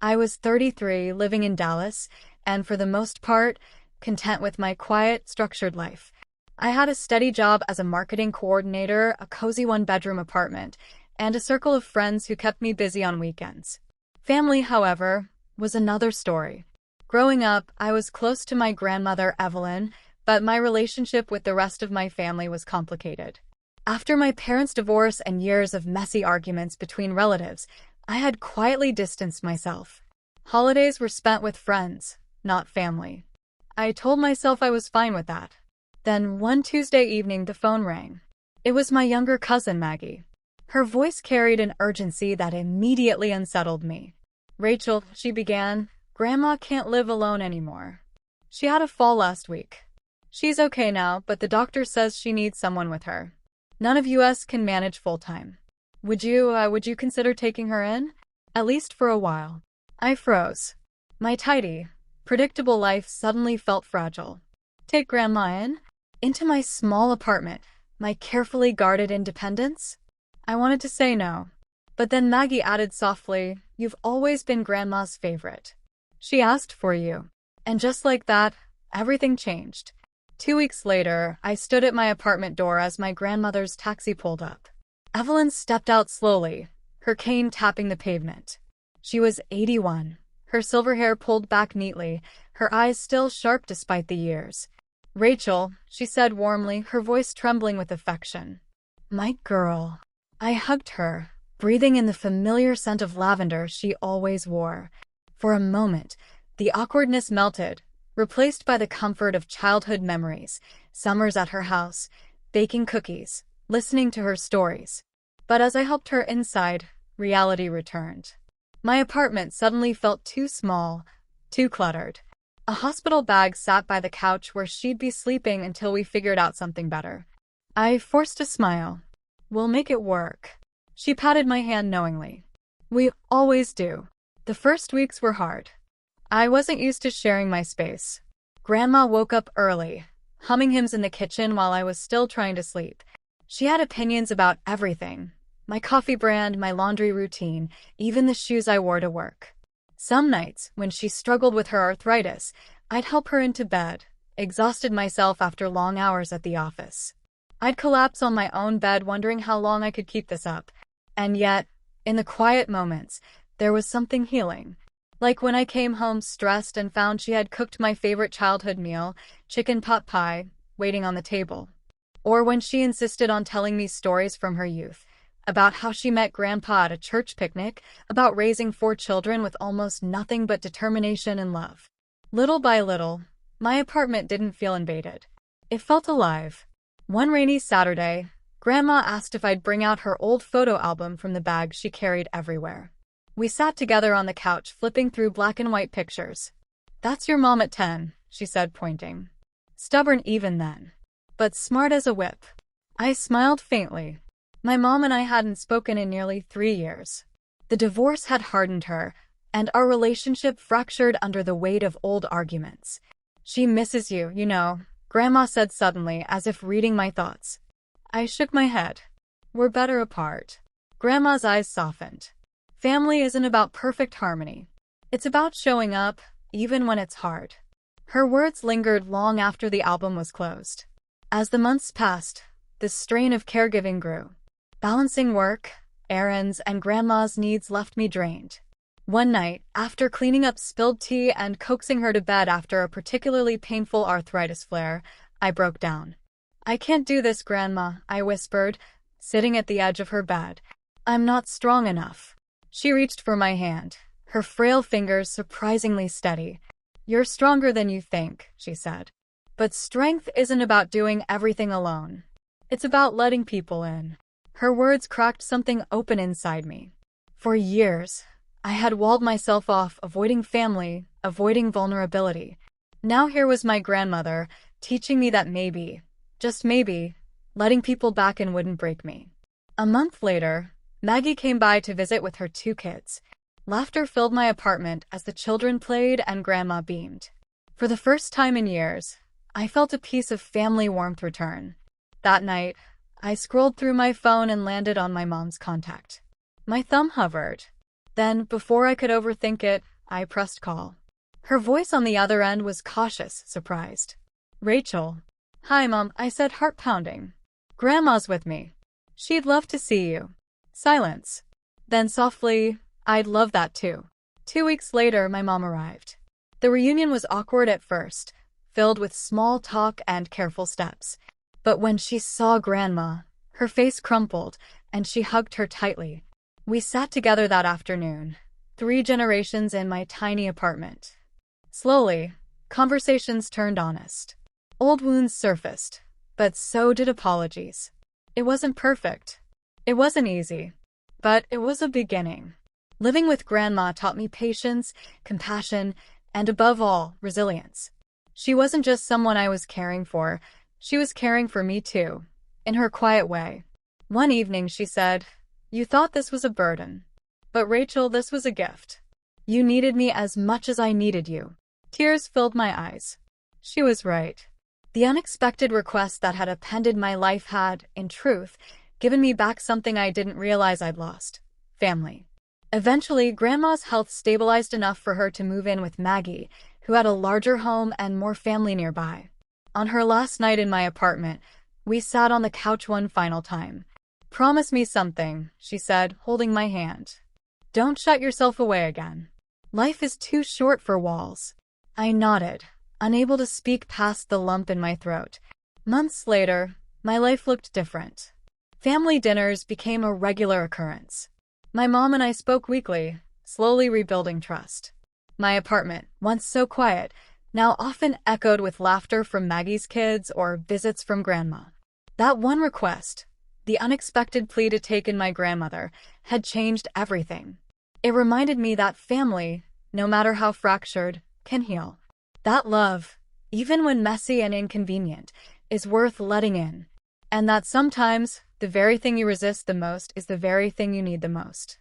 I was 33, living in Dallas, and for the most part, content with my quiet, structured life. I had a steady job as a marketing coordinator, a cozy one-bedroom apartment, and a circle of friends who kept me busy on weekends. Family, however, was another story. Growing up, I was close to my grandmother, Evelyn, but my relationship with the rest of my family was complicated. After my parents' divorce and years of messy arguments between relatives, I had quietly distanced myself. Holidays were spent with friends, not family. I told myself I was fine with that. Then one Tuesday evening the phone rang. It was my younger cousin, Maggie. Her voice carried an urgency that immediately unsettled me. "Rachel," she began, "Grandma can't live alone anymore. She had a fall last week. She's okay now, but the doctor says she needs someone with her. None of us can manage full-time. Would you consider taking her in? At least for a while." I froze. My tidy, predictable life suddenly felt fragile. Take Grandma in? Into my small apartment, my carefully guarded independence? I wanted to say no. But then Maggie added softly, "You've always been Grandma's favorite. She asked for you." And just like that, everything changed. 2 weeks later, I stood at my apartment door as my grandmother's taxi pulled up. Evelyn stepped out slowly, her cane tapping the pavement. She was 81, her silver hair pulled back neatly, her eyes still sharp despite the years. "Rachel," she said warmly, her voice trembling with affection. "My girl." I hugged her, breathing in the familiar scent of lavender she always wore. For a moment, the awkwardness melted, replaced by the comfort of childhood memories, summers at her house, baking cookies, listening to her stories. But as I helped her inside, reality returned. My apartment suddenly felt too small, too cluttered. A hospital bag sat by the couch where she'd be sleeping until we figured out something better. I forced a smile. "We'll make it work." She patted my hand knowingly. "We always do." The first weeks were hard. I wasn't used to sharing my space. Grandma woke up early, humming hymns in the kitchen while I was still trying to sleep. She had opinions about everything. My coffee brand, my laundry routine, even the shoes I wore to work. Some nights, when she struggled with her arthritis, I'd help her into bed, exhausted myself after long hours at the office. I'd collapse on my own bed wondering how long I could keep this up. And yet, in the quiet moments, there was something healing. Like when I came home stressed and found she had cooked my favorite childhood meal, chicken pot pie, waiting on the table. Or when she insisted on telling me stories from her youth, about how she met Grandpa at a church picnic, about raising 4 children with almost nothing but determination and love. Little by little, my apartment didn't feel invaded. It felt alive. One rainy Saturday, Grandma asked if I'd bring out her old photo album from the bag she carried everywhere. We sat together on the couch flipping through black and white pictures. "That's your mom at 10, she said, pointing. Stubborn even then, but smart as a whip. I smiled faintly. My mom and I hadn't spoken in nearly 3 years. The divorce had hardened her, and our relationship fractured under the weight of old arguments. "She misses you, you know," Grandma said suddenly, as if reading my thoughts. I shook my head. "We're better apart." Grandma's eyes softened. "Family isn't about perfect harmony. It's about showing up, even when it's hard." Her words lingered long after the album was closed. As the months passed, the strain of caregiving grew. Balancing work, errands, and Grandma's needs left me drained. One night, after cleaning up spilled tea and coaxing her to bed after a particularly painful arthritis flare, I broke down. "I can't do this, Grandma," I whispered, sitting at the edge of her bed. "I'm not strong enough." She reached for my hand, her frail fingers surprisingly steady. "You're stronger than you think," she said. "But strength isn't about doing everything alone. It's about letting people in." Her words cracked something open inside me. For years, I had walled myself off, avoiding family, avoiding vulnerability. Now here was my grandmother, teaching me that maybe, just maybe, letting people back in wouldn't break me. A month later, Maggie came by to visit with her 2 kids. Laughter filled my apartment as the children played and Grandma beamed. For the first time in years, I felt a piece of family warmth return. That night, I scrolled through my phone and landed on my mom's contact. My thumb hovered. Then, before I could overthink it, I pressed call. Her voice on the other end was cautious, surprised. Rachel. Hi, Mom, I said, heart pounding. Grandma's with me. She'd love to see you. Silence. Then softly, I'd love that too. 2 weeks later, my mom arrived. The reunion was awkward at first, filled with small talk and careful steps. But when she saw Grandma, her face crumpled, and she hugged her tightly. We sat together that afternoon, 3 generations in my tiny apartment. Slowly, conversations turned honest. Old wounds surfaced, but so did apologies. It wasn't perfect. It wasn't easy. But it was a beginning. Living with Grandma taught me patience, compassion, and above all, resilience. She wasn't just someone I was caring for, she was caring for me too, in her quiet way. One evening she said, "You thought this was a burden. But Rachel, this was a gift. You needed me as much as I needed you." Tears filled my eyes. She was right. The unexpected request that had upended my life had, in truth, given me back something I didn't realize I'd lost: family. Eventually, Grandma's health stabilized enough for her to move in with Maggie, who had a larger home and more family nearby. On her last night in my apartment, we sat on the couch one final time. "Promise me something," she said, holding my hand. "Don't shut yourself away again. Life is too short for walls." I nodded, unable to speak past the lump in my throat. Months later, my life looked different. Family dinners became a regular occurrence. My mom and I spoke weekly, slowly rebuilding trust. My apartment, once so quiet, now often echoed with laughter from Maggie's kids or visits from Grandma. That one request, the unexpected plea to take in my grandmother, had changed everything. It reminded me that family, no matter how fractured, can heal. That love, even when messy and inconvenient, is worth letting in. And that sometimes, the very thing you resist the most is the very thing you need the most.